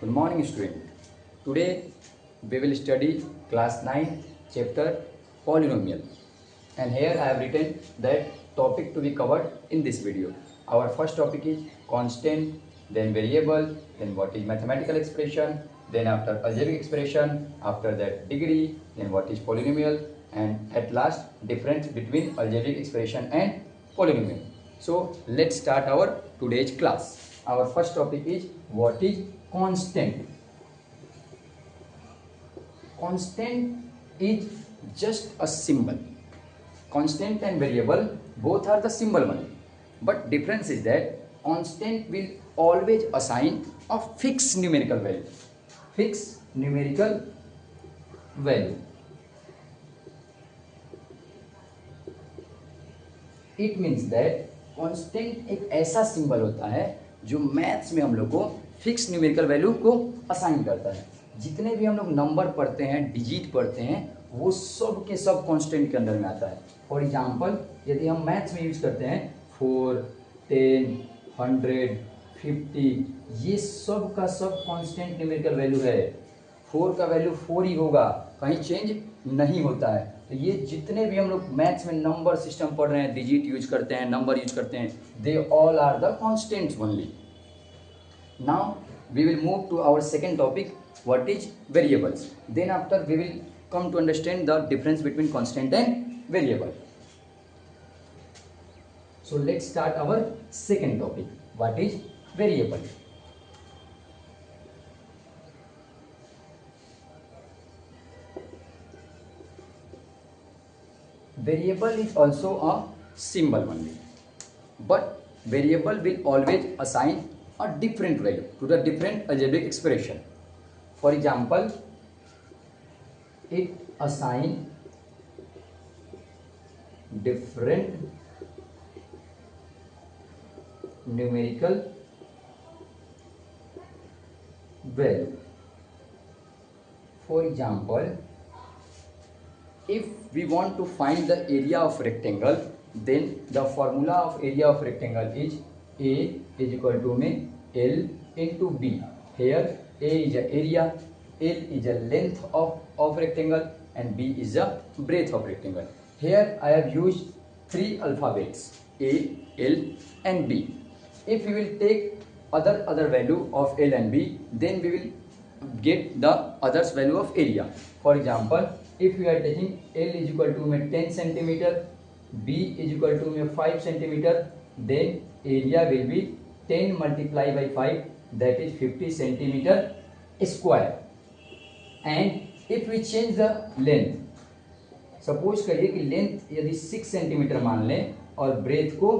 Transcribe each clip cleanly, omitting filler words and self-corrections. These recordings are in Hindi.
Good morning, student. Today we will study class 9 chapter polynomial, and here I have written that topic to be covered in this video. Our first topic is constant, then variable, then what is mathematical expression, then after algebraic expression, after that degree, then what is polynomial, and at last difference between algebraic expression and polynomial. So let's start our today's class. Our first topic is what is constant. Constant is just a symbol. Constant and variable both are the symbol only, but difference is that constant will always assign a fixed numerical value. Fixed numerical value. It means that constant एक ऐसा सिंबल होता है जो मैथ्स में हम लोग को फिक्स न्यूमेरिकल वैल्यू को असाइन करता है। जितने भी हम लोग नंबर पढ़ते हैं, डिजिट पढ़ते हैं, वो सब के सब कांस्टेंट के अंडर में आता है। फॉर एग्जांपल यदि हम मैथ्स में यूज करते हैं 4, 10, 100, 50, ये सब का सब कांस्टेंट न्यूमेरिकल वैल्यू है। 4 का वैल्यू 4 ही होगा, कहीं चेंज नहीं होता है। तो ये जितने भी हम लोग मैथ्स में नंबर सिस्टम पढ़ रहे हैं, डिजिट यूज करते हैं, नंबर यूज करते हैं, they all are the constants only. Now we will move to our second topic, what is variables. Then after we will come to understand the difference between constant and variable. So let's start our second topic, what is variable. Variable is also a symbol only, but variable will always assign a different value to the different algebraic expression. For example, it assign different numerical value. For example, if we want to find the area of rectangle, then the formula of area of rectangle is A is equal to L into B. Here A is the area, L is the length of rectangle, and B is the breadth of rectangle. Here I have used 3 alphabets, A, L and B. If we will take other value of L and B, then we will get the others value of area. For example, if we are taking L is equal to 10 centimeter, B is equal to 5 centimeter, then area will be 10 multiplied by 5, that is 50 centimeter square. And if we change the length, suppose करिए कि लेंथ यदि 6 सेंटीमीटर मान लें और ब्रेथ को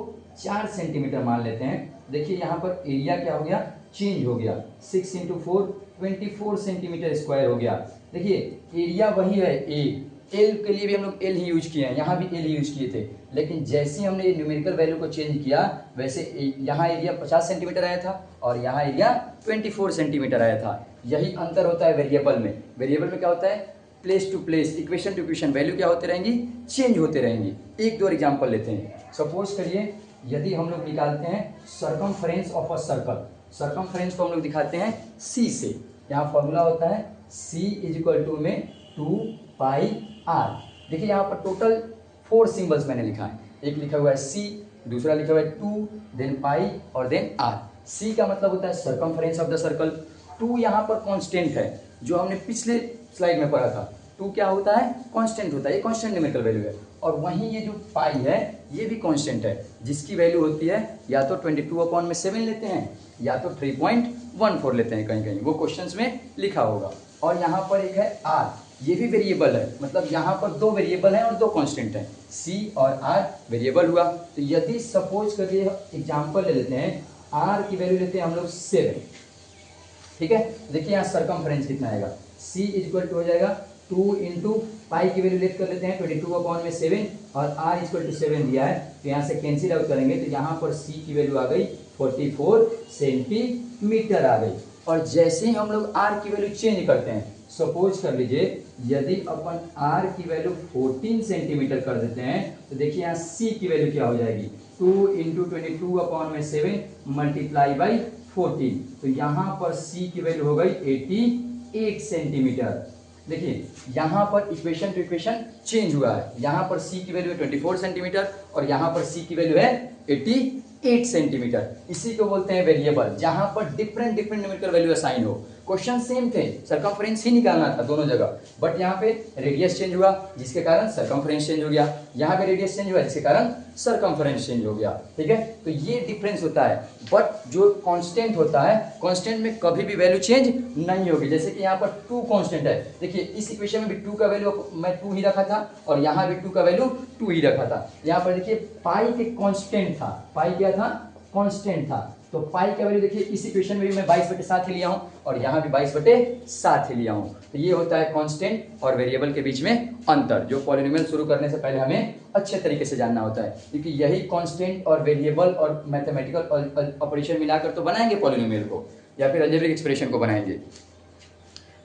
4 सेंटीमीटर मान लेते हैं, देखिए यहाँ पर एरिया क्या हो गया, चेंज हो गया। 6 इंटू 4 24 सेंटीमीटर स्क्वायर हो गया। देखिए एरिया वही है ए, एल के लिए भी हम लोग एल ही यूज किए हैं, यहाँ भी एल यूज किए थे, लेकिन जैसे हमने ये न्यूमेरिकल वैल्यू को चेंज किया वैसे यहाँ एरिया 50 सेंटीमीटर आया था और यहाँ एरिया 24 सेंटीमीटर आया था। यही अंतर होता है वेरिएबल में। वेरिएबल में क्या होता है, place to place, equation to equation value क्या होते रहेंगी, चेंज होते रहेंगी। एक दो एग्जाम्पल लेते हैं। सपोज करिए यदि हम लोग निकालते हैं circumference of a circle, circumference को हम लोग दिखाते हैं सी से। यहाँ फॉर्मूला होता है C is equal to 2 pi r. देखिए यहाँ पर टोटल 4 सिंबल्स मैंने लिखा है, एक लिखा हुआ है सी, दूसरा लिखा हुआ है 2, देन पाई और देन आर। सी का मतलब होता है सर्कमफ्रेंस ऑफ द सर्कल। 2 यहाँ पर कांस्टेंट है, जो हमने पिछले स्लाइड में पढ़ा था। 2 क्या होता है, कांस्टेंट होता है, ये कांस्टेंट न्यूमेरिकल वैल्यू है। और वहीं ये जो पाई है ये भी कांस्टेंट है, जिसकी वैल्यू होती है या तो 22/7 लेते हैं या तो 3.14 लेते हैं, कहीं कहीं वो क्वेश्चंस में लिखा होगा। और यहाँ पर एक है आर, ये भी वेरिएबल है, मतलब यहाँ पर 2 वेरिएबल हैं और 2 कांस्टेंट हैं, सी और आर वेरिएबल हुआ। तो यदि सपोज करिए एग्जांपल ले लेते हैं, आर की वैल्यू लेते हैं हम लोग 7, ठीक है। देखिए यहाँ सर्कमफ्रेंस कितना आएगा, सी इज इक्वल टू हो जाएगा 2 इंटू पाई की वैल्यू लेट कर लेते हैं 22/7 और आर इक्वल टू 7 दिया है, तो यहाँ से कैंसिल आउट करेंगे तो यहाँ पर सी की वैल्यू आ गई 44 सेंटीमीटर आ गई। और जैसे ही हम लोग आर की वैल्यू चेंज करते हैं, सपोज कर लीजिए यदि अपन आर की वैल्यू 14 सेंटीमीटर कर देते हैं, तो देखिए यहाँ सी की वैल्यू क्या हो जाएगी, 2 इंटू 22/7 मल्टीप्लाई बाई 14, तो यहाँ पर C की वैल्यू हो गई 88 सेंटीमीटर। देखिए यहाँ पर इक्वेशन टू इक्वेशन चेंज हुआ है, यहाँ पर C की वैल्यू है 24 सेंटीमीटर और यहाँ पर C की वैल्यू है 88 सेंटीमीटर। इसी को बोलते हैं वेरिएबल, जहाँ पर different different numerical value assign हो। क्वेश्चन सेम थे, सरकमफ्रेंस ही निकालना था दोनों जगह, बट यहाँ पे रेडियस चेंज हुआ जिसके कारण सरकमफ्रेंस चेंज हो गया, यहाँ पे रेडियस चेंज हुआ जिसके कारण सरकमफ्रेंस चेंज हो गया। ठीक है, तो ये डिफरेंस होता है। बट जो कांस्टेंट होता है, कांस्टेंट में कभी भी वैल्यू चेंज नहीं होगी। जैसे कि यहाँ पर 2 कांस्टेंट है, देखिए इस इक्वेशन में भी 2 का वैल्यू मैं 2 ही रखा था और यहाँ भी 2 का वैल्यू 2 ही रखा था। यहाँ पर देखिए पाई के कांस्टेंट था, पाई क्या था, कांस्टेंट था, तो पाई का वैल्यू देखिए इस इक्वेशन में भी मैं 22/7 ही लिया हूं और यहाँ भी 22/7 ही लिया हूं। तो ये होता है कांस्टेंट और वेरिएबल के बीच में अंतर, जो पॉलिनोमियल शुरू करने से पहले हमें अच्छे तरीके से जानना होता है, क्योंकि यही कांस्टेंट और वेरिएबल और मैथमेटिकल ऑपरेशन मिलाकर तो बनाएंगे पॉलिनोमियल को या फिर अलजेब्रिक एक्सप्रेशन को बनाएंगे।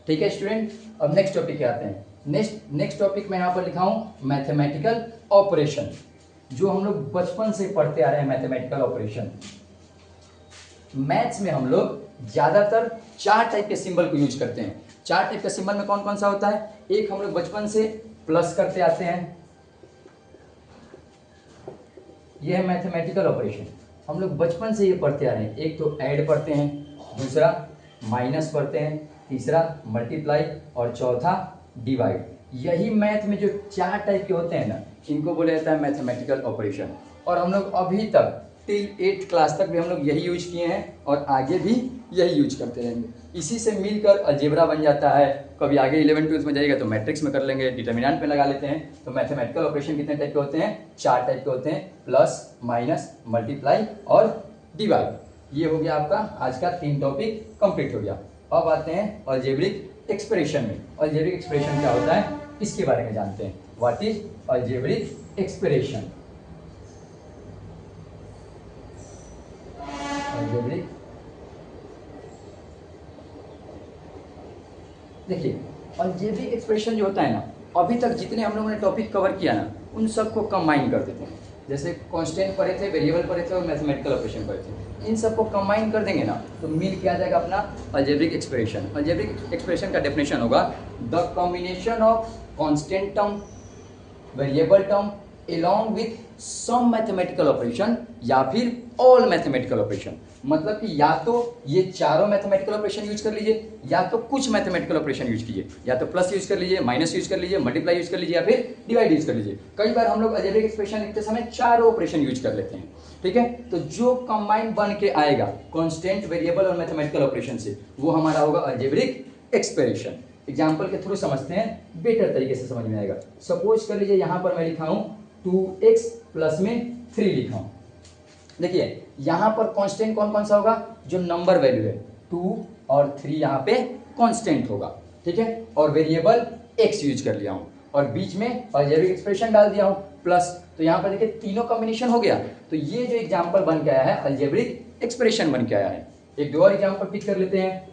ठीक है स्टूडेंट, अब नेक्स्ट टॉपिक पे आते हैं। नेक्स्ट टॉपिक में यहाँ पर लिखा हूँ मैथमेटिकल ऑपरेशन, जो हम लोग बचपन से पढ़ते आ रहे हैं। मैथमेटिकल ऑपरेशन मैथ्स में हम लोग ज्यादातर 4 टाइप के सिंबल को यूज करते हैं। 4 टाइप का सिंबल में कौन कौन सा होता है? एक हम लोग बचपन से प्लस करते आते हैं, यह है मैथमेटिकल ऑपरेशन, हम लोग बचपन से ये पढ़ते आ रहे हैं। एक तो ऐड पढ़ते हैं, दूसरा माइनस पढ़ते हैं, तीसरा मल्टीप्लाई और चौथा डिवाइड। यही मैथ में जो 4 टाइप के होते हैं ना, इनको बोला जाता है मैथमेटिकल ऑपरेशन। और हम लोग अभी तक टिल 8th क्लास तक भी हम लोग यही यूज किए हैं और आगे भी यही यूज करते रहेंगे। इसी से मिलकर अलजेब्रा बन जाता है। कभी आगे 11th 12th में जाइएगा तो मैट्रिक्स में कर लेंगे, डिटर्मिनेंट में लगा लेते हैं। तो मैथमेटिकल ऑपरेशन कितने टाइप के होते हैं? 4 टाइप के होते हैं, प्लस, माइनस, मल्टीप्लाई और डिवाइड। ये हो गया आपका आज का 3 टॉपिक कंप्लीट हो गया। अब आते हैं अलजेब्रिक एक्सप्रेशन में। अलजेब्रिक एक्सप्रेशन क्या होता है इसके बारे में जानते हैं। What is algebraic expression? Algebraic, देखिए अलजेब्रिक एक्सप्रेशन जो होता है ना, अभी तक जितने हम लोगों ने टॉपिक कवर किया ना, उन सबको कंबाइन कर देते हैं। जैसे कांस्टेंट पढ़े थे, वेरिएबल पढ़े थे और मैथमेटिकल ऑपरेशन पढ़े थे, इन सबको कंबाइन कर देंगे ना तो मिल के आ जाएगा अपना अलजेब्रिक एक्सप्रेशन। अलजेब्रिक एक्सप्रेशन का डेफिनेशन होगा the combination of constant term, variable term along with some mathematical operation या फिर all mathematical ऑपरेशन। मतलब कि या तो ये चारों मैथमेटिकल ऑपरेशन यूज कर लीजिए, या तो कुछ मैथमेटिकल ऑपरेशन यूज कीजिए, या तो प्लस यूज कर लीजिए, माइनस यूज कर लीजिए, मल्टीप्लाई यूज कर लीजिए, या फिर डिवाइड यूज कर लीजिए। कई बार हम लोग अलजेब्रिक एक्सप्रेशन लिखते समय चारों ऑपरेशन यूज कर लेते हैं। ठीक है, तो जो कंबाइन बन के आएगा कांस्टेंट, वेरिएबल और मैथमेटिकल ऑपरेशन से, वो हमारा होगा अलजेब्रिक एक्सप्रेशन। एग्जाम्पल के थ्रू समझते हैं, बेटर तरीके से समझ में आएगा। सपोज कर लीजिए यहाँ पर मैं लिखा हूँ 2x प्लस में 3 लिखा हूं। देखिए यहां पर कांस्टेंट कौन कौन सा होगा? जो नंबर वैल्यू है 2 और 3 यहां पे कांस्टेंट होगा। ठीक है, और वेरिएबल x यूज कर लिया हूं और बीच में अलजेब्रिक एक्सप्रेशन डाल दिया हूं प्लस। तो यहां पर देखिए तीनों कॉम्बिनेशन हो गया। तो ये जो एग्जाम्पल बन के आया है अलजेब्रिक एक्सप्रेशन बन के आया है। एक दो और एग्जाम्पल पिक कर लेते हैं।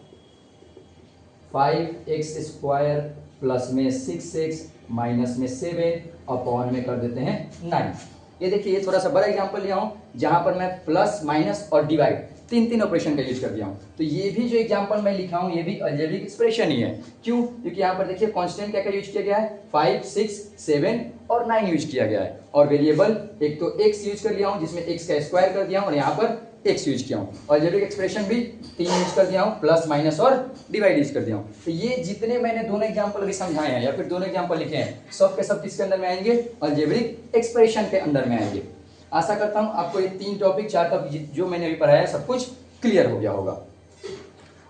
5x² प्लस में 6x माइनस में 7 अपॉन में कर देते हैं 9। ये देखिए ये थोड़ा सा बड़ा एग्जांपल लिया हूँ जहां पर मैं प्लस, माइनस और डिवाइड तीन ऑपरेशन का यूज कर दिया हूँ। तो ये भी जो एग्जांपल मैं लिखा हूँ ये भी अलजेब्रिक एक्सप्रेशन ही है। क्यों? क्योंकि यहाँ पर देखिए कांस्टेंट क्या क्या यूज किया गया है? 5, 6, 7 और 9 यूज किया गया है। और वेरिएबल एक तो x यूज कर लिया हूँ जिसमें x का स्क्वायर कर दिया हूँ और यहाँ पर x यूज किया हूँ। अलजेब्रिक एक्सप्रेशन भी 3 यूज कर दिया हूँ, प्लस, माइनस और डिवाइड यूज कर दिया हूँ। तो ये जितने मैंने दोनों एग्जांपल अभी समझाए हैं या फिर दोनों एग्जांपल लिखे हैं, सब के सब किसके अंदर में आएंगे? अलजेब्रिक एक्सप्रेशन के अंदर में आएंगे। आशा करता हूँ आपको ये 3 टॉपिक 4 टॉपिक जो मैंने अभी पढ़ाया सब कुछ क्लियर हो गया होगा।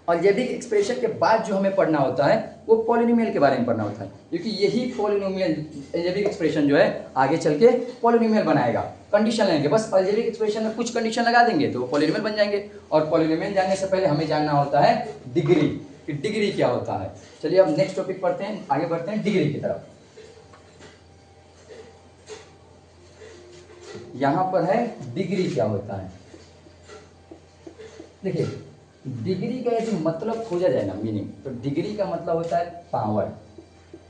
अलजेब्रिक एक्सप्रेशन के बाद जो हमें पढ़ना होता है वो पॉलिनोमियल के बारे में पढ़ना होता है, क्योंकि यही पॉलिनोमियल अलजेब्रिक एक्सप्रेशन जो है आगे चल के पॉलिनोमियल बनाएगा। कंडीशन लेंगे, बस अलजेब्रिक एक्सप्रेशन में कुछ कंडीशन लगा देंगे तो वो पॉलिनोमियल बन जाएंगे। और पॉलिनोमियल जानने से पहले हमें जानना होता है डिग्री, कि डिग्री क्या होता है। चलिए अब नेक्स्ट टॉपिक पढ़ते हैं, आगे बढ़ते हैं डिग्री की तरफ। यहां पर है डिग्री क्या होता है। देखिए डिग्री का यदि मतलब खोजा जाए ना मीनिंग, तो डिग्री का मतलब होता है पावर।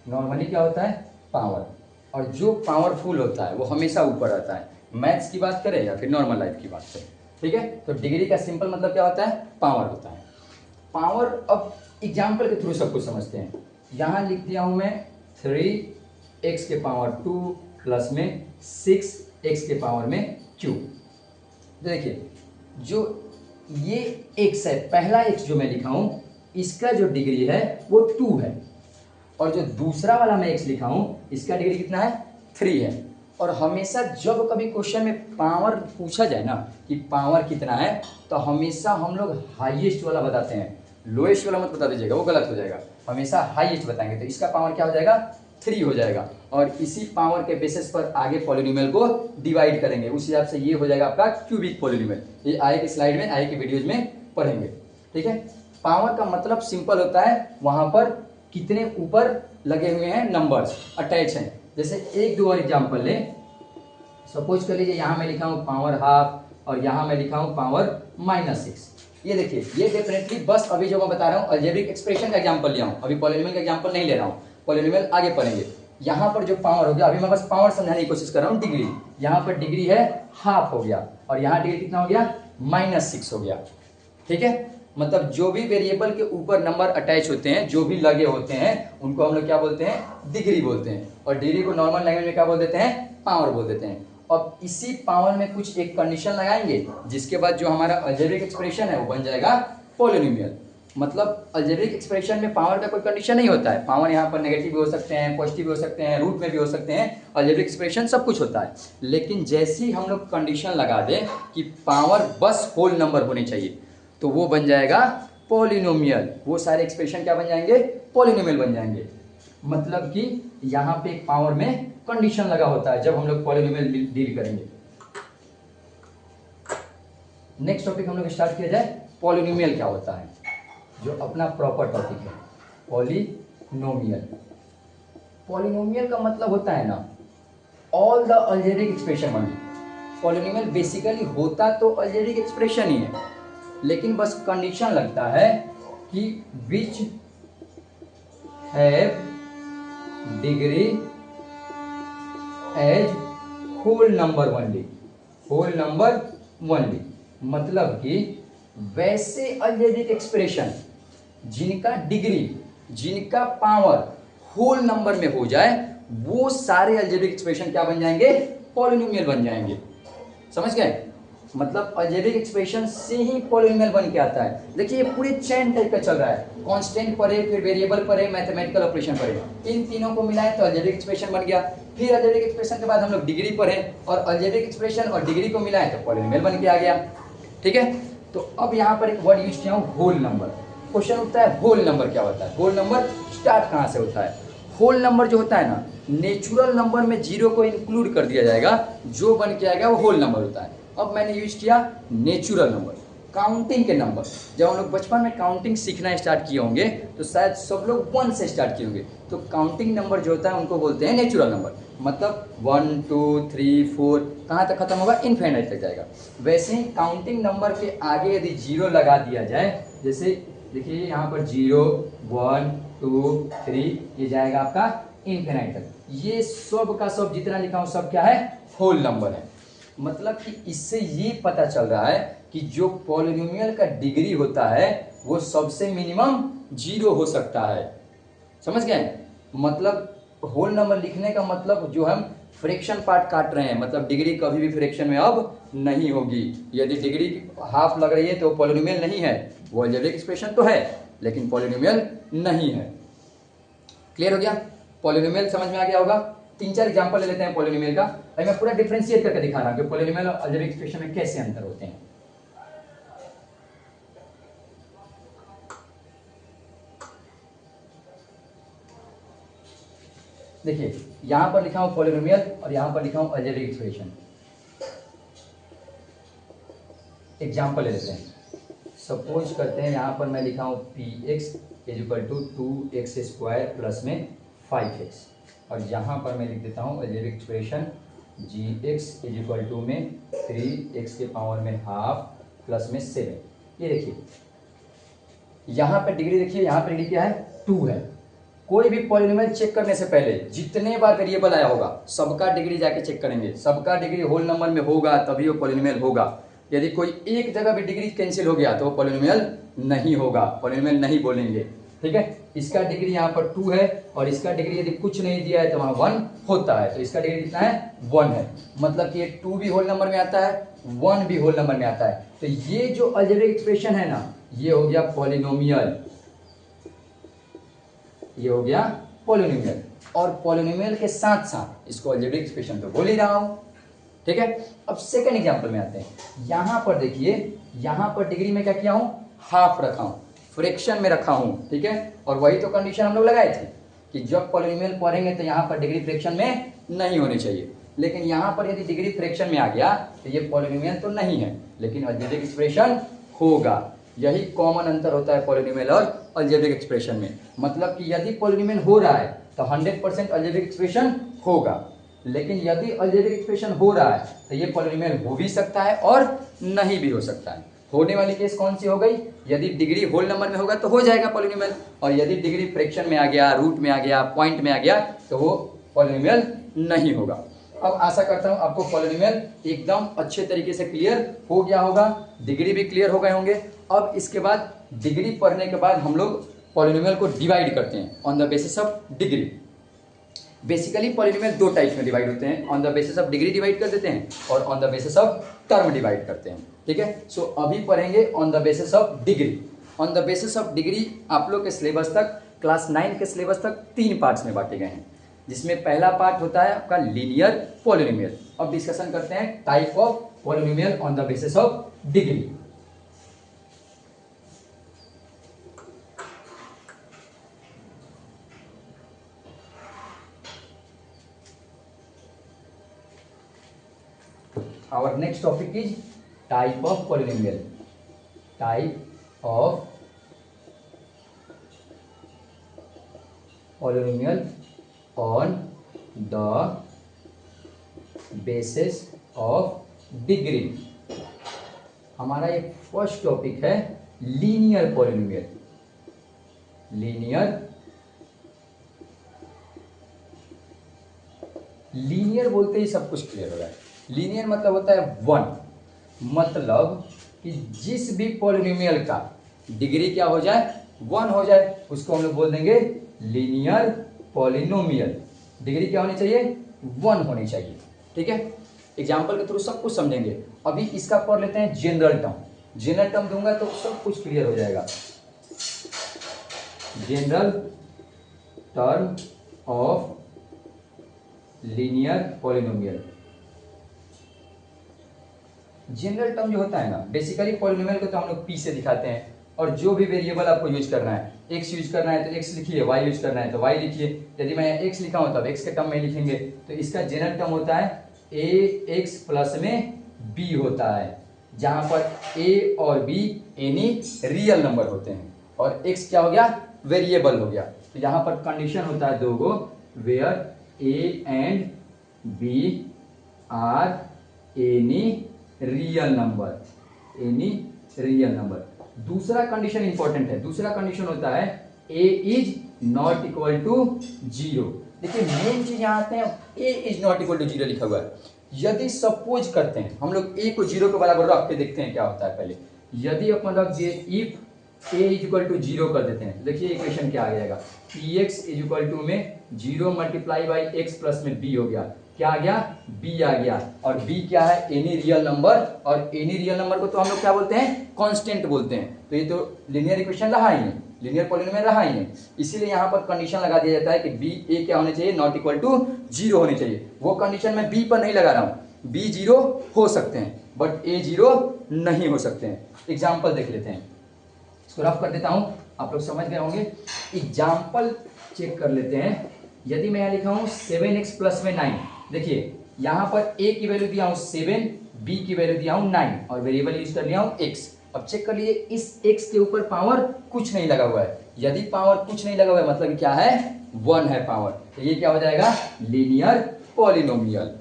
नॉर्मली क्या होता है? पावर। और जो पावरफुल होता है वो हमेशा ऊपर रहता है। मैथ्स की बात करें या फिर नॉर्मल लाइफ की बात करें, ठीक है। तो डिग्री का सिंपल मतलब क्या होता है? पावर होता है। पावर, अब एग्जाम्पल के थ्रू सब कुछ समझते हैं। यहाँ लिख दिया हूँ मैं 3x के पावर 2 प्लस में 6x के पावर में क्यूब। देखिए जो ये x है, पहला x जो मैं लिखा हूँ इसका जो डिग्री है वो 2 है, और जो दूसरा वाला मैं x लिखा हूँ इसका डिग्री कितना है 3 है। और हमेशा जब कभी क्वेश्चन में पावर पूछा जाए ना कि पावर कितना है, तो हमेशा हम लोग हाईएस्ट वाला बताते हैं, लोएस्ट वाला मत बता दीजिएगा, वो गलत हो जाएगा। हमेशा हाईएस्ट बताएंगे, तो इसका पावर क्या हो जाएगा 3 हो जाएगा, और इसी पावर के बेसिस पर आगे पॉलिनोमियल को डिवाइड करेंगे, उस हिसाब से ये हो जाएगा आपका क्यूबिक पॉलिनोमियल। ये आगे की स्लाइड में, आगे की वीडियोज में पढ़ेंगे, ठीक है। पावर का मतलब सिंपल होता है वहां पर कितने ऊपर लगे हुए हैं नंबर्स अटैच हैं। जैसे एक दो और एग्जाम्पल ले, सपोज कर लीजिए यहाँ मैं लिखा हूँ पावर हाफ और यहाँ मैं लिखा हूँ पावर -6। ये देखिए, ये डेफिनेटली बस अभी जो मैं बता रहा हूँ अलजेब्रिक एक्सप्रेशन का एग्जांपल लिया हूँ, अभी पॉलिनोमियल का एग्जांपल नहीं ले रहा हूँ, पॉलिनोमियल आगे पढ़ेंगे। यहाँ पर जो पावर हो गया, अभी मैं बस पावर समझाने की कोशिश कर रहा हूँ। डिग्री, यहाँ पर डिग्री है हाफ हो गया, और यहाँ डिग्री कितना हो गया -6 हो गया, ठीक है। मतलब जो भी वेरिएबल के ऊपर नंबर अटैच होते हैं, जो भी लगे होते हैं, उनको हम लोग क्या बोलते हैं डिग्री बोलते हैं, और डिग्री को नॉर्मल लैंग्वेज में क्या बोल देते हैं पावर बोल देते हैं। अब इसी पावर में कुछ एक कंडीशन लगाएंगे, जिसके बाद जो हमारा अलजेब्रिक एक्सप्रेशन है वो बन जाएगा पॉलिनोमियल। मतलब अलजेब्रिक एक्सप्रेशन में पावर का कोई कंडीशन नहीं होता है, पावर यहाँ पर नेगेटिव भी हो सकते हैं, पॉजिटिव भी हो सकते हैं, रूट में भी हो सकते हैं, अलजेब्रिक एक्सप्रेशन सब कुछ होता है। लेकिन जैसे ही हम लोग कंडीशन लगा दें कि पावर बस होल नंबर होनी चाहिए, तो वो बन जाएगा पॉलिनोमियल। वो सारे एक्सप्रेशन क्या बन जाएंगे पॉलिनोमियल बन जाएंगे। मतलब कि यहाँ पे एक पावर में कंडीशन लगा होता है जब हम लोग पॉलिनोमियल डील करेंगे। नेक्स्ट टॉपिक हम लोग स्टार्ट किया जाए, पॉलिनोमियल क्या होता है, जो अपना प्रॉपर टॉपिक है पॉलिनोमियल। पॉलिनोमियल का मतलब होता है ना all the algebraic expression only. Polynomial basically होता तो अलजेब्रिक एक्सप्रेशन ही है, लेकिन बस कंडीशन लगता है कि which have degree as whole number only, whole number only. मतलब कि वैसे अलजेब्रिक एक्सप्रेशन जिनका डिग्री, जिनका पावर होल नंबर में हो जाए, वो सारे अलजेब्रिक एक्सप्रेशन क्या बन जाएंगे पॉलिनोमियल बन जाएंगे। समझ गए? मतलब अलजेब्रिक एक्सप्रेशन से ही पॉलिनोमियल बन के आता है। देखिए ये पूरे चेन टाइप का चल रहा है, कांस्टेंट पढ़े, फिर वेरिएबल पढ़े, मैथमेटिकल ऑपरेशन पढ़े, इन तीनों को मिलाए तो अलजेब्रिक एक्सप्रेशन बन गया। फिर अलजेब्रिक एक्सप्रेशन के बाद हम लोग डिग्री पढ़े, और अलजेब्रिक एक्सप्रेशन और डिग्री को मिलाए तो पॉलिनोमियल बन के आ गया, ठीक है। तो अब यहाँ पर एक वर्ड यूज किया हूँ होल नंबर। क्वेश्चन उठता है होल नंबर क्या होता है, होल नंबर स्टार्ट कहाँ से होता है। होल नंबर जो होता है ना, नेचुरल नंबर में जीरो को इंक्लूड कर दिया जाएगा, जो बन के आएगा वो होल नंबर होता है। अब मैंने यूज किया नेचुरल नंबर, काउंटिंग के नंबर। जब हम लोग बचपन में काउंटिंग सीखना स्टार्ट किए होंगे तो शायद सब लोग 1 से स्टार्ट किए होंगे, तो काउंटिंग नंबर जो होता है उनको बोलते हैं नेचुरल नंबर। मतलब 1 2 3 4 कहाँ तक खत्म होगा, इनफाइनाइट तक जाएगा। वैसे ही काउंटिंग नंबर के आगे यदि जीरो लगा दिया जाए, जैसे देखिए यहाँ पर 0 1 2 3, ये जाएगा आपका इनफाइनाइट तक। ये सब का सब जितना लिखा हूँ सब क्या है होल नंबर है। मतलब कि इससे ये पता चल रहा है कि जो पॉलिनोमियल का डिग्री होता है वो सबसे मिनिमम 0 हो सकता है। समझ गए? मतलब होल नंबर लिखने का मतलब जो हम फ्रैक्शन पार्ट काट रहे हैं, मतलब डिग्री कभी भी फ्रैक्शन में अब नहीं होगी। यदि डिग्री हाफ लग रही है तो पॉलिनोमियल नहीं है, वो अलजेब्रिक एक्सप्रेशन तो है लेकिन पॉलिनोमियल नहीं है। क्लियर हो गया? पॉलिनोमियल समझ में आ गया होगा। 3-4 एग्जांपल ले लेते हैं पॉलिनोमियल का। अभी मैं पूरा डिफरेंशिएट करके दिखा रहा हूं कि पॉलिनोमियल और अलजेब्रिक एक्सप्रेशन में कैसे अंतर होते हैं। देखिए यहां पर लिखा हूं पॉलिनोमियल और यहां पर लिखा हूं अलजेब्रिक एक्सप्रेशन। एग्जांपल ले लेते हैं। सपोज करते हैं यहां पर मैं लिखा हूं px = 2x² प्लस में 5x, और यहाँ पर मैं लिख देता हूँ अलजेब्रिक एक्सप्रेशन gx = में 3x के पावर में हाफ प्लस में 7। ये देखिए यहाँ पे डिग्री, देखिए यहाँ पे डिग्री क्या है 2 है। कोई भी पॉलिनोमियल चेक करने से पहले जितने बार वेरिएबल आया होगा सबका डिग्री जाके चेक करेंगे, सबका डिग्री होल नंबर में होगा तभी वो पॉलिनोमियल होगा। यदि कोई एक जगह भी डिग्री कैंसिल हो गया तो वो पॉलिनोमियल नहीं होगा, पॉलिनोमियल नहीं बोलेंगे। ठीक है, इसका डिग्री यहाँ पर 2 है और इसका डिग्री यदि कुछ नहीं दिया है तो वहाँ 1 होता है, तो इसका डिग्री कितना है 1 है, मतलब कि ये 2 भी होल नंबर में आता है, 1 भी होल नंबर में आता है। तो ये जो अलजेब्रिक एक्सप्रेशन है ना, ये हो गया पॉलिनोमियल, ये हो गया पॉलिनोमियल, और पॉलिनोमियल के साथ साथ इसको अलजेब्रिक एक्सप्रेशन तो बोल ही रहा हूं। ठीक है, अब सेकंड एग्जांपल में आते हैं। यहां पर देखिए, यहां पर डिग्री में क्या किया हूं, हाफ रखा हूं, फ्रैक्शन में रखा हूं। ठीक है, और वही तो कंडीशन हम लोग लगाए थे कि जब पॉलिनोमियल पढ़ेंगे तो यहां पर डिग्री फ्रैक्शन में नहीं होनी चाहिए, लेकिन यहां पर यदि डिग्री फ्रैक्शन में आ गया तो ये पॉलिनोमियल तो नहीं है, लेकिन अलजेब्रिक एक्सप्रेशन होगा। यही कॉमन अंतर होता है पॉलिनोमियल और अलजेब्रिक एक्सप्रेशन में। मतलब कि यदि पॉलिनोमियल हो रहा है तो 100% अलजेब्रिक एक्सप्रेशन होगा, लेकिन यदि अलजेब्रिक एक्सप्रेशन हो रहा है तो ये पॉलिनोमियल हो भी सकता है और नहीं भी हो सकता है। होने वाली केस कौन सी हो गई, यदि डिग्री होल नंबर में होगा तो हो जाएगा पॉलिनोमियल, और यदि डिग्री फ्रैक्शन में आ गया, रूट में आ गया, पॉइंट में आ गया तो वो पॉलिनोमियल नहीं होगा। अब आशा करता हूं आपको पॉलिनोमियल एकदम अच्छे तरीके से क्लियर हो गया होगा, डिग्री भी क्लियर हो गए होंगे। अब इसके बाद डिग्री पढ़ने के बाद हम लोग पॉलिनोमियल को डिवाइड करते हैं on the basis of degree. Basically polynomial दो टाइप्स में डिवाइड होते हैं, on the basis of degree divide कर देते हैं और on the basis of term divide करते हैं। ठीक है, सो अभी पढ़ेंगे on the basis of degree. On the basis of degree आप लोग के सिलेबस तक, क्लास 9 के सिलेबस तक 3 पार्ट्स में बांटे गए हैं, जिसमें पहला पार्ट होता है आपका लीनियर पॉलिनोमियल। अब डिस्कशन करते हैं type of polynomial on the basis of degree. Our next topic is type of polynomial. Type of polynomial on the basis of degree. हमारा ये फर्स्ट टॉपिक है लीनियर पॉलिनोमियल। लीनियर बोलते ही सब कुछ क्लियर हो रहा है। लीनियर मतलब होता है 1, मतलब कि जिस भी पॉलिनोमियल का डिग्री क्या हो जाए, 1 हो जाए, उसको हम लोग बोल देंगे लीनियर पॉलिनोमियल। डिग्री क्या होनी चाहिए, 1 होनी चाहिए। ठीक है, एग्जाम्पल के थ्रू सब कुछ समझेंगे। अभी इसका पढ़ लेते हैं जनरल टर्म। जनरल टर्म दूंगा तो सब कुछ क्लियर हो जाएगा। General term of linear polynomial. General term जो होता है ना, बेसिकली पॉलिनोमियल को तो हम लोग पी से दिखाते हैं, और जो भी वेरिएबल आपको यूज करना है, एक्स यूज करना है तो एक्स लिखिए, वाई यूज करना है तो वाई लिखिए। यदि मैं एक्स लिखा हूं तब एक्स के टर्म में लिखेंगे, तो इसका जनरल टर्म होता है ए एक्स प्लस में बी होता है, जहां पर ए और बी एनी रियल नंबर होते हैं और एक्स क्या हो गया, वेरिएबल हो गया। तो यहाँ पर कंडीशन होता है दो गो, where A and B are any real number, any real number. दूसरा कंडीशन इंपॉर्टेंट है, दूसरा कंडीशन होता है A is not equal to 0। देखिए मेन चीज यहां आते हैं, A is not equal to 0 लिखा हुआ है। यदि सपोज करते हैं हम लोग ए को 0 के बराबर रख के देखते हैं क्या होता है। पहले यदि अपन रख दिए if A is equal to 0 कर देते हैं, देखिए इक्वेशन क्या आ जाएगा, P X is equal to में 0 मल्टीप्लाई बाई एक्स प्लस में बी हो गया, क्या आ गया, बी आ गया। और बी क्या है, एनी रियल नंबर, और एनी रियल नंबर को तो हम लोग क्या बोलते हैं, कांस्टेंट बोलते हैं। तो ये तो लीनियर इक्वेशन रहा ही नहीं, लीनियर पॉलिनोमियल रहा ही नहीं। इसीलिए यहाँ पर कंडीशन लगा दिया जाता है कि बी ए क्या होने चाहिए, नॉट इक्वल टू 0 होनी चाहिए। वो कंडीशन मैं बी पर नहीं लगा रहा हूँ, बी 0 हो सकते हैं बट ए 0 नहीं हो सकते हैं। एग्जाम्पल देख लेते हैं, इसको रफ कर देता हूँ, आप लोग समझ गए होंगे। एग्जाम्पल चेक कर लेते हैं। यदि मैं यहाँ लिखा हूँ 7x प्लस में 9, देखिए यहाँ पर a की वैल्यू दिया हूँ 7, b की वैल्यू दिया हूँ 9 और वेरिएबल यूज कर लिया हूँ x। अब चेक कर लीजिए इस x के ऊपर पावर कुछ नहीं लगा हुआ है। यदि पावर कुछ नहीं लगा हुआ है मतलब क्या है, 1 है पावर, तो ये क्या हो जाएगा, लीनियर पॉलिनोमियल।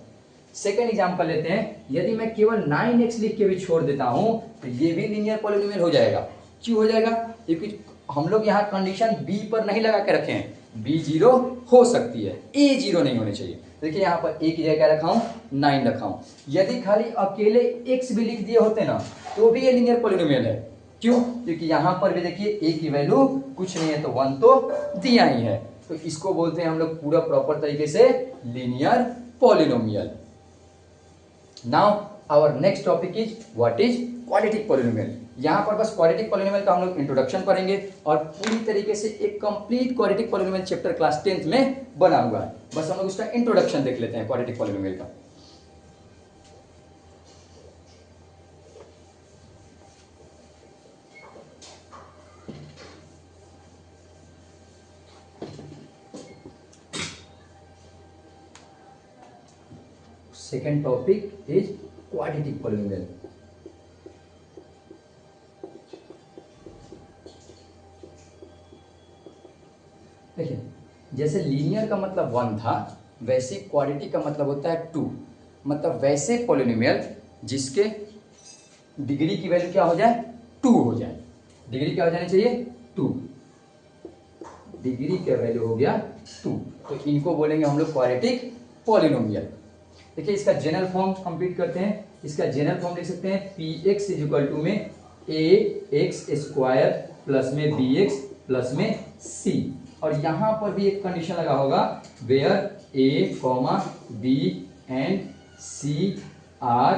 सेकेंड एग्जाम्पल लेते हैं, यदि मैं केवल 9x लिख के भी छोड़ देता हूं तो ये भी लीनियर पॉलिनोमियल हो जाएगा। क्यों हो जाएगा, क्योंकि हम लोग यहाँ कंडीशन b पर नहीं लगा के रखे हैं, b 0 हो सकती है, a 0 नहीं होनी चाहिए। देखिए यहाँ पर a की जगह क्या रखा हूँ, 9 रखा हूँ। यदि खाली अकेले x भी लिख दिए होते ना तो भी ये लीनियर पॉलिनोमियल है, क्यों? क्योंकि यहाँ पर भी देखिए ए की वैल्यू कुछ नहीं है तो 1 तो दिया ही है, तो इसको बोलते हैं हम लोग पूरा प्रॉपर तरीके से linear polynomial. Now our next topic is what is quadratic polynomial. यहाँ पर बस क्वाड्रेटिक पॉलिनोमियल का हम लोग इंट्रोडक्शन पढ़ेंगे और पूरी तरीके से एक complete quadratic polynomial chapter class 10th में बना हुआ है। बस हम लोग उसका इंट्रोडक्शन देख लेते हैं क्वाड्रेटिक पॉलिनोमियल का। Second topic is quadratic polynomial. देखिए, जैसे लीनियर का मतलब 1 था, वैसे क्वाड्रेटिक का मतलब होता है 2। मतलब वैसे पॉलिनोमियल जिसके डिग्री की वैल्यू क्या हो जाए, 2 हो जाए। डिग्री क्या हो जानी चाहिए, 2। डिग्री का वैल्यू हो गया 2, तो इनको बोलेंगे हम लोग क्वाड्रेटिक पॉलिनोमियल। देखिए, इसका जनरल फॉर्म कंप्लीट करते हैं। इसका जनरल फॉर्म लिख सकते हैं P X is equal to में ए एक्स स्क्वायर प्लस में बी एक्स प्लस में सी। और यहां पर भी एक कंडीशन लगा होगा, where A comma B and C are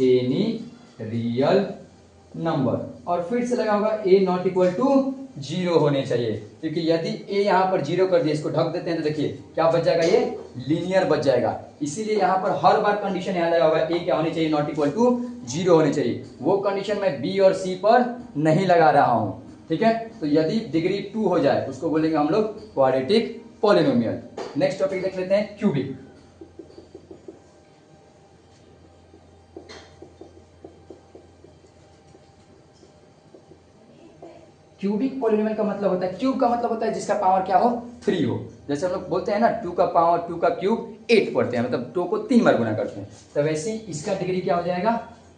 any real number. और फिर से लगा होगा ए नॉट इक्वल टू 0 होने चाहिए, क्योंकि यदि ए यहाँ पर 0 कर दिया, इसको ढक देते हैं तो देखिए क्या बच जाएगा, ये लीनियर बच जाएगा। इसीलिए यहाँ पर हर बार कंडीशन याद लगा होगा, ए क्या होनी चाहिए, नॉट इक्वल टू 0 होने चाहिए। वो कंडीशन मैं बी और सी पर नहीं लगा रहा हूँ, ठीक है। तो यदि डिग्री 2 हो जाए उसको बोलेंगे हम लोग क्वाड्रेटिक पॉलिनोमियल। नेक्स्ट टॉपिक देख लेते हैं, क्यूबिक। क्यूबिक पॉलिनोमियल का मतलब होता है, क्यूब का मतलब होता है जिसका पावर क्या हो, 3 हो। जैसे हम लोग बोलते हैं ना 2 का पावर 2 का क्यूब 8 पढ़ते हैं, मतलब 2 को 3 बार गुना करते हैं। तो वैसे ही इसका डिग्री क्या हो जाएगा,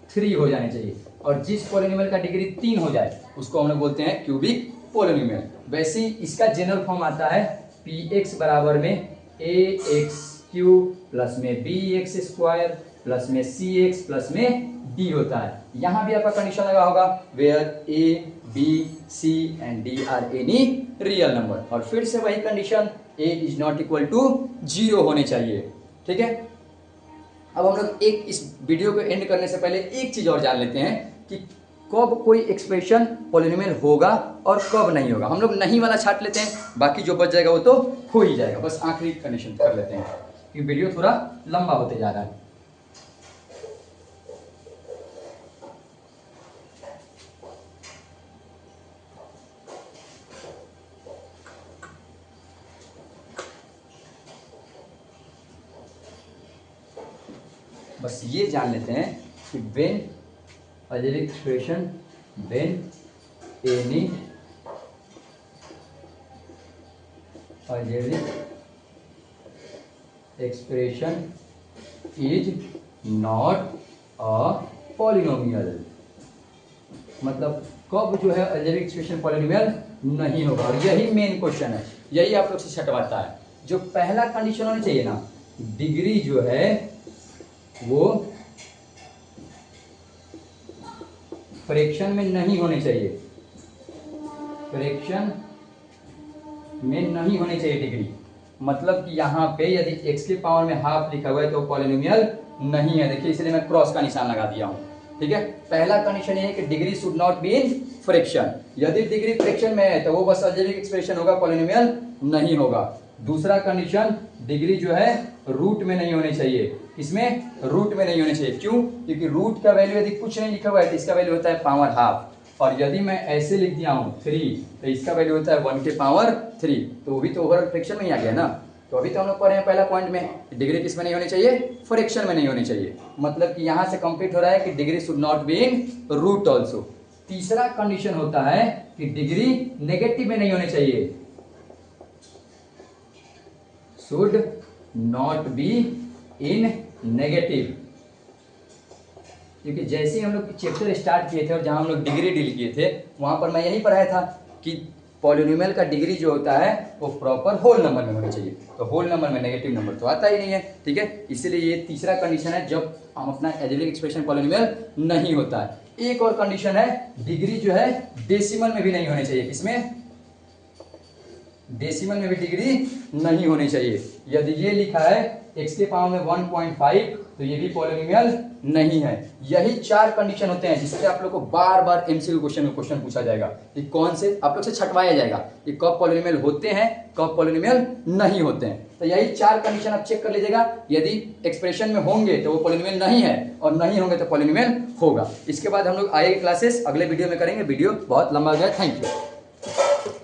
3 हो जानी चाहिए। और जिस पॉलिनोमियल का डिग्री 3 हो जाए उसको हम लोग बोलते हैं क्यूबिक पॉलिनोमियल। वैसे ही इसका जनरल फॉर्म आता है पी एक्स बराबर में ए एक्स क्यूब प्लस में बी एक्स स्क्वायर प्लस में सी एक्स प्लस में डी होता है। यहाँ भी आपका कंडीशन लगा होगा, where A B C and D are any real number. और फिर से वही condition, A is not equal to 0 होने चाहिए, ठीक है। अब हम लोग एक इस वीडियो को एंड करने से पहले एक चीज और जान लेते हैं कि कब कोई एक्सप्रेशन पॉलिनोमियल होगा और कब नहीं होगा। हम लोग नहीं वाला छाट लेते हैं, बाकी जो बच जाएगा वो तो हो ही जाएगा। बस आखिरी कंडीशन कर लेते हैं, ये वीडियो थोड़ा लंबा होते जा रहा है। बस ये जान लेते हैं कि when algebraic expression, when any algebraic expression is not a polynomial, मतलब कब जो है अलजेब्रिक एक्सप्रेशन पॉलिनोमियल नहीं होगा। और यही मेन क्वेश्चन है, यही आप लोग से छटवाता है। जो पहला कंडीशन होनी चाहिए ना, डिग्री जो है वो फ्रैक्शन में नहीं होनी चाहिए, फ्रैक्शन में नहीं होनी चाहिए डिग्री। मतलब कि यहाँ पे यदि x के पावर में हाफ लिखा हुआ है तो पॉलिनोमियल नहीं है। देखिए, इसलिए मैं क्रॉस का निशान लगा दिया हूँ, ठीक है। पहला कंडीशन ये है कि degree should not be in fraction. यदि डिग्री फ्रैक्शन में है तो वो बस अलजेब्रिक एक्सप्रेशन होगा, पॉलिनोमियल नहीं होगा। दूसरा कंडीशन, डिग्री जो है रूट में नहीं होनी चाहिए। इसमें रूट में नहीं होनी चाहिए, क्यों? क्योंकि रूट का वैल्यू यदि कुछ नहीं लिखा हुआ है तो इसका वैल्यू होता है पावर हाफ। और यदि मैं ऐसे लिख दिया हूँ 3 तो इसका वैल्यू होता है 1 के पावर 3, तो वो भी तो ओवरऑल फ्रैक्शन में ही आ गया ना। तो अभी तो हम लोग पढ़े हैं पहला पॉइंट में, डिग्री किस में नहीं होनी चाहिए, फ्रैक्शन में नहीं होनी चाहिए। मतलब कि यहाँ से कंप्लीट हो रहा है कि degree should not be in root also. तीसरा कंडीशन होता है कि डिग्री नेगेटिव में नहीं होनी चाहिए, should not be in negative. क्योंकि जैसे ही हम लोग चैप्टर स्टार्ट किए थे और जहां हम लोग डिग्री डील किए थे वहां पर मैं यही पढ़ाया था कि पॉलिनोमियल का डिग्री जो होता है वो प्रॉपर होल नंबर में होनी चाहिए। तो होल नंबर में नेगेटिव नंबर तो आता ही नहीं है, ठीक है। इसीलिए ये तीसरा कंडीशन है जब हम अपना अलजेब्रिक एक्सप्रेशन पॉलिनोमियल नहीं होता है। एक और कंडीशन है, डिग्री जो है डेसिमल में भी नहीं होनी चाहिए। इसमें डेसिमल में भी डिग्री नहीं होनी चाहिए। यदि ये लिखा है x के पावर में 1.5 तो ये भी पॉलिनोमियल नहीं है। यही 4 कंडीशन होते हैं जिससे आप लोग को बार बार एमसीक्यू क्वेश्चन पूछा जाएगा कि कौन से आप लोग से छटवाया जाएगा कि कब पॉलिनोमियल होते हैं, कब पॉलिनोमियल नहीं होते हैं। तो यही 4 कंडीशन आप चेक कर लीजिएगा। यदि एक्सप्रेशन में होंगे तो वो पॉलिनोमियल नहीं है, और नहीं होंगे तो पॉलिनोमियल होगा। इसके बाद हम लोग आगे क्लासेस अगले वीडियो में करेंगे। वीडियो बहुत लंबा हो गया। Thank you.